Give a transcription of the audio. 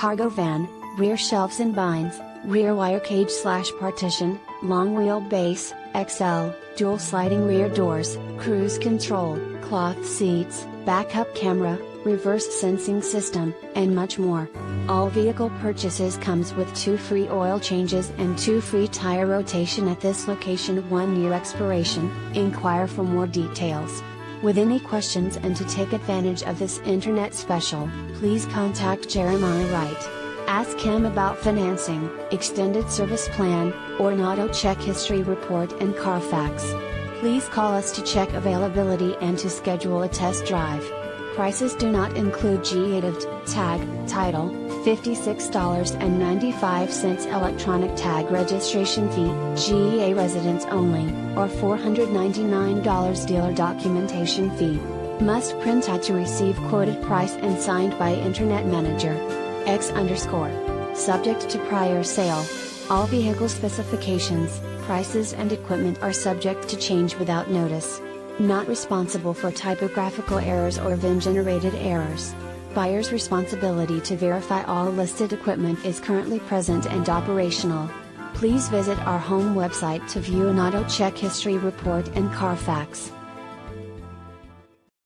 cargo van, rear shelves and binds, rear wire cage/partition, long wheelbase, XL, dual sliding rear doors, cruise control, cloth seats, backup camera, reverse sensing system, and much more. All vehicle purchases comes with 2 free oil changes and 2 free tire rotation at this location, 1-year expiration. Inquire for more details. With any questions and to take advantage of this internet special, please contact Jeremiah Wright. Ask him about financing, extended service plan, or an auto check history report and Carfax. Please call us to check availability and to schedule a test drive. Prices do not include G8 tag, title, $56.95 electronic tag registration fee, GEA residents only, or $499 dealer documentation fee. Must print out to receive quoted price and signed by Internet Manager. X_. Subject to prior sale. All vehicle specifications, prices and equipment are subject to change without notice. Not responsible for typographical errors or VIN-generated errors. Buyer's responsibility to verify all listed equipment is currently present and operational. Please visit our home website to view an auto check history report and Carfax.